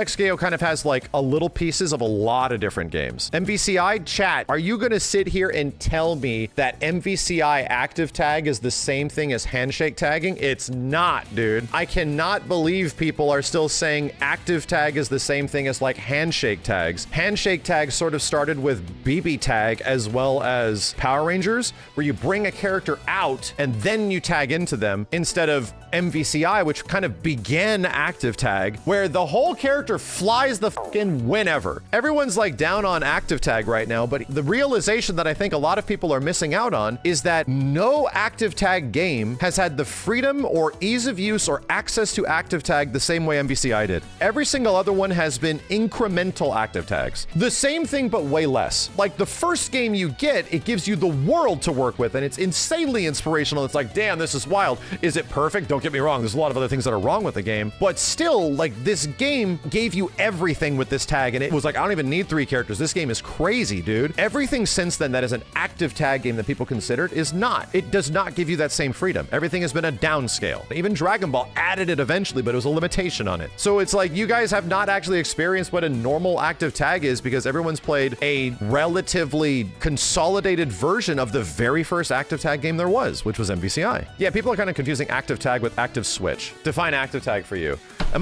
XKO kind of has like a little pieces of a lot of different games. MVCI chat, are you gonna sit here and tell me that MVCI active tag is the same thing as handshake tagging? It's not, dude. I cannot believe people are still saying active tag is the same thing as like handshake tags. Handshake tags sort of started with BB tag as well as Power Rangers, where you bring a character out and then you tag into them, instead of MVCI, which kind of began active tag, where the whole character flies the fucking whenever. Everyone's like down on active tag right now, but the realization that I think a lot of people are missing out on is that no active tag game has had the freedom or ease of use or access to active tag the same way MVCI did. Every single other one has been incremental active tags. The same thing, but way less. Like the first game you get, it gives you the world to work with, and it's insanely inspirational. It's like, damn, this is wild. Is it perfect? Don't get me wrong. There's a lot of other things that are wrong with the game, but still, like, this game gave you everything with this tag, and it was like, I don't even need 3 characters. This game is crazy, dude. Everything since then that is an active tag game that people considered is not. It does not give you that same freedom. Everything has been a downscale. Even Dragon Ball added it eventually, but it was a limitation on it. So it's like, you guys have not actually experienced what a normal active tag is, because everyone's played a relatively consolidated version of the very first active tag game there was, which was MVCI. Yeah, people are kind of confusing active tag with active switch. Define active tag for you. I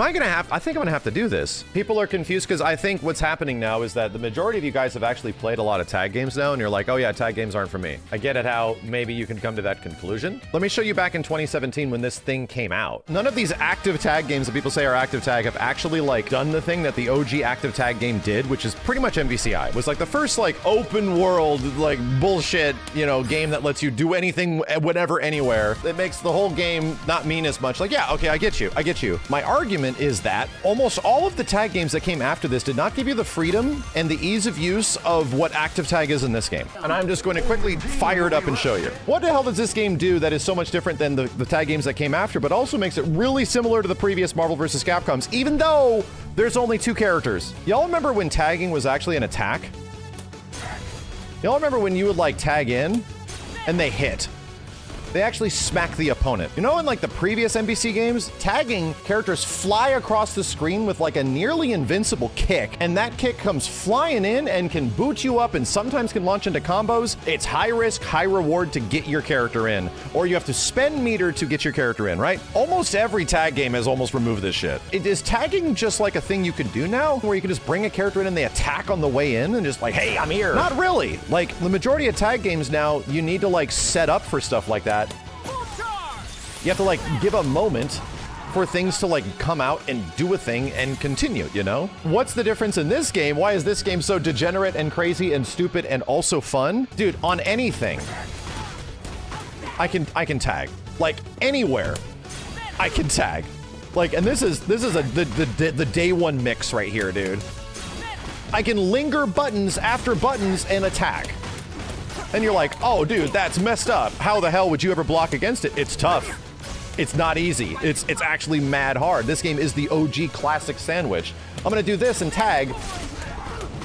think I'm gonna have to do this. People are confused because I think what's happening now is that the majority of you guys have actually played a lot of tag games now, and you're like, oh yeah, tag games aren't for me. I get it how maybe you can come to that conclusion. Let me show you back in 2017 when this thing came out. None of these active tag games that people say are active tag have actually like done the thing that the OG active tag game did, which is pretty much MVCI. It was like the first like open world, like bullshit, you know, game that lets you do anything, whenever, anywhere. It makes the whole game not mean as much. Like, yeah, okay, I get you. My argument is that almost all of the tag games that came after this did not give you the freedom and the ease of use of what active tag is in this game. And I'm just going to quickly fire it up and show you. What the hell does this game do that is so much different than the tag games that came after, but also makes it really similar to the previous Marvel vs. Capcoms, even though there's only 2 characters? Y'all remember when tagging was actually an attack? Y'all remember when you would like tag in and they hit? They actually smack the opponent. You know, in like the previous NBC games, tagging characters fly across the screen with like a nearly invincible kick, and that kick comes flying in and can boot you up and sometimes can launch into combos. It's high risk, high reward to get your character in, or you have to spend meter to get your character in, right? Almost every tag game has almost removed this shit. Is tagging just like a thing you could do now, where you can just bring a character in and they attack on the way in and just like, hey, I'm here? Not really. Like the majority of tag games now, you need to like set up for stuff like that. You have to like give a moment for things to like come out and do a thing and continue, you know? What's the difference in this game? Why is this game so degenerate and crazy and stupid and also fun? Dude, on anything, I can tag. Like anywhere, I can tag. Like, and this is the day one mix right here, dude. I can linger buttons after buttons and attack. And you're like, oh, dude, that's messed up. How the hell would you ever block against it? It's tough. It's not easy. It's actually mad hard. This game is the OG classic sandwich. I'm gonna do this and tag.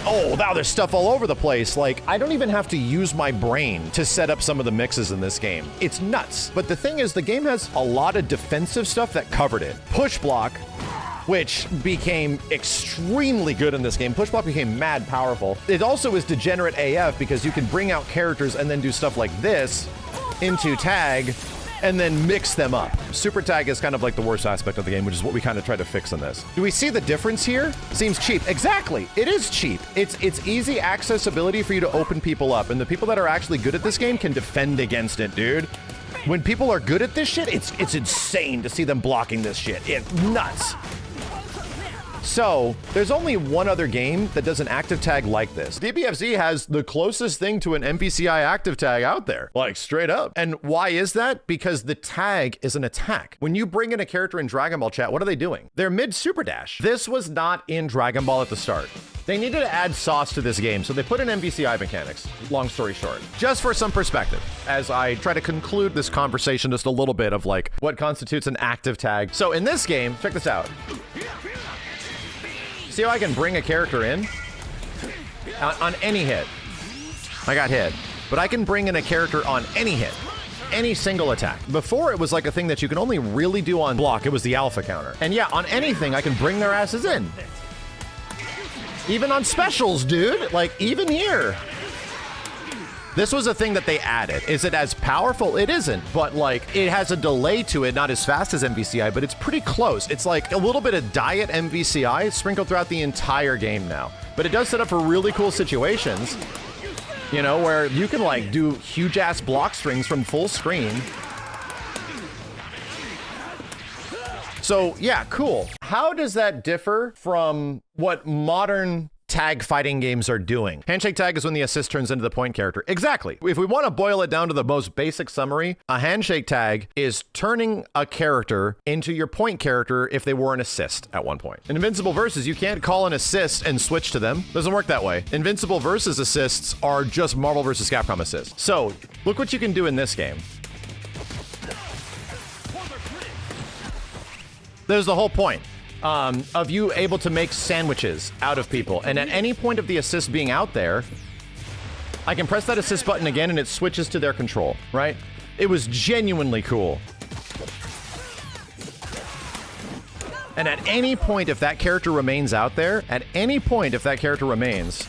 Oh, now there's stuff all over the place. Like, I don't even have to use my brain to set up some of the mixes in this game. It's nuts. But the thing is, the game has a lot of defensive stuff that covered it. Push block, which became extremely good in this game. Push block became mad powerful. It also is degenerate AF because you can bring out characters and then do stuff like this into tag and then mix them up. Super tag is kind of like the worst aspect of the game, which is what we kind of try to fix in this. Do we see the difference here? Seems cheap. Exactly. It is cheap. It's easy accessibility for you to open people up, and the people that are actually good at this game can defend against it, dude. When people are good at this shit, it's insane to see them blocking this shit. It's nuts. So, there's only one other game that does an active tag like this. DBFZ has the closest thing to an NPCI active tag out there. Like, straight up. And why is that? Because the tag is an attack. When you bring in a character in Dragon Ball chat, what are they doing? They're mid-super dash. This was not in Dragon Ball at the start. They needed to add sauce to this game, so they put in NPCI mechanics. Long story short. Just for some perspective, as I try to conclude this conversation just a little bit of like, what constitutes an active tag. So in this game, check this out. See how I can bring a character in? On any hit. I got hit. But I can bring in a character on any hit. Any single attack. Before, it was like a thing that you can only really do on block. It was the alpha counter. And yeah, on anything, I can bring their asses in. Even on specials, dude. Like, even here. This was a thing that they added. Is it as powerful? It isn't, but like it has a delay to it, not as fast as MVCI, but it's pretty close. It's like a little bit of diet MVCI sprinkled throughout the entire game now. But it does set up for really cool situations, you know, where you can like do huge ass block strings from full screen. So yeah, cool. How does that differ from what modern tag fighting games are doing? Handshake tag is when the assist turns into the point character. Exactly. If we want to boil it down to the most basic summary, a handshake tag is turning a character into your point character if they were an assist at one point. In Invincible Versus, you can't call an assist and switch to them. Doesn't work that way. Invincible Versus assists are just Marvel vs. Capcom assists. So look what you can do in this game. There's the whole point. Of you able to make sandwiches out of people. And at any point of the assist being out there, I can press that assist button again and it switches to their control, right? It was genuinely cool. And at any point, if that character remains out there, at any point, if that character remains,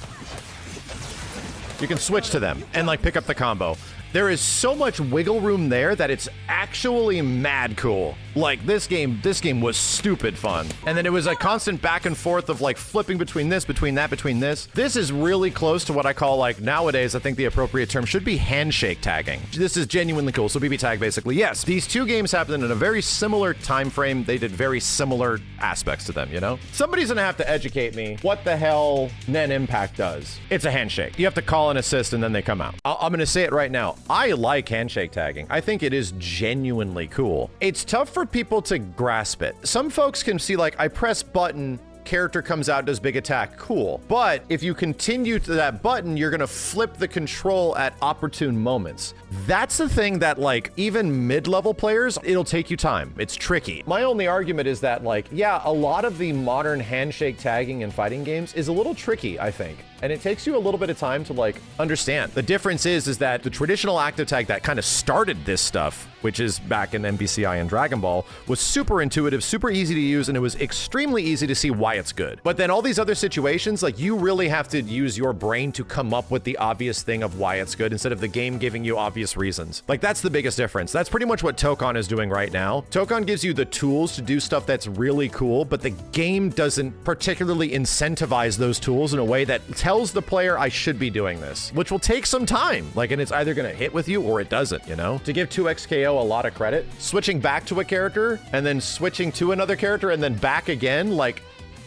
you can switch to them and like pick up the combo. There is so much wiggle room there that it's actually mad cool. Like this game was stupid fun. And then it was a constant back and forth of like flipping between this, between that, between this. This is really close to what I call like nowadays, I think the appropriate term should be handshake tagging. This is genuinely cool. So BB tag basically, yes, these two games happened in a very similar time frame. They did very similar aspects to them, you know? Somebody's gonna have to educate me what the hell Nen Impact does. It's a handshake. You have to call an assist and then they come out. I'm gonna say it right now. I like handshake tagging. I think it is genuinely cool. It's tough for people to grasp it. Some folks can see like, I press button, character comes out, does big attack, cool. But if you continue to that button, you're gonna flip the control at opportune moments. That's the thing that like, even mid-level players, it'll take you time. It's tricky. My only argument is that like, yeah, a lot of the modern handshake tagging in fighting games is a little tricky, I think. And it takes you a little bit of time to like understand. The difference is that the traditional active tag that kind of started this stuff, which is back in MVCI and Dragon Ball, was super intuitive, super easy to use, and it was extremely easy to see why it's good. But then all these other situations, like you really have to use your brain to come up with the obvious thing of why it's good instead of the game giving you obvious reasons. Like that's the biggest difference. That's pretty much what Tokon is doing right now. Tokon gives you the tools to do stuff that's really cool, but the game doesn't particularly incentivize those tools in a way that tells the player I should be doing this, which will take some time. Like, and it's either gonna hit with you or it doesn't, you know? To give 2XKO a lot of credit, switching back to a character and then switching to another character and then back again, like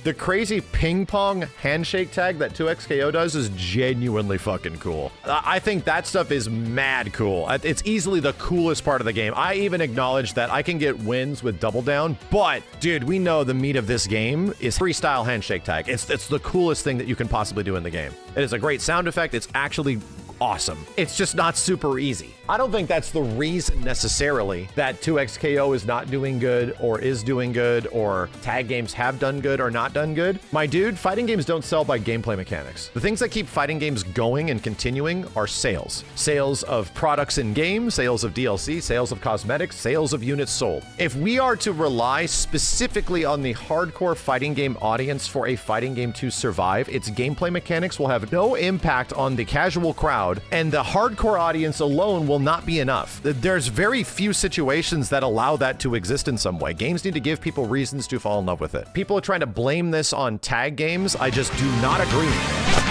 the crazy ping pong handshake tag that 2XKO does is genuinely fucking cool. I think that stuff is mad cool. It's easily the coolest part of the game. I even acknowledge that I can get wins with double down, but dude, we know the meat of this game is freestyle handshake tag. It's the coolest thing that you can possibly do in the game. It is a great sound effect. It's actually awesome. It's just not super easy. I don't think that's the reason necessarily that 2XKO is not doing good or is doing good or tag games have done good or not done good. My dude, fighting games don't sell by gameplay mechanics. The things that keep fighting games going and continuing are sales. Sales of products in game, sales of DLC, sales of cosmetics, sales of units sold. If we are to rely specifically on the hardcore fighting game audience for a fighting game to survive, its gameplay mechanics will have no impact on the casual crowd, and the hardcore audience alone will not be enough. There's very few situations that allow that to exist in some way. Games need to give people reasons to fall in love with it. People are trying to blame this on tag games. I just do not agree.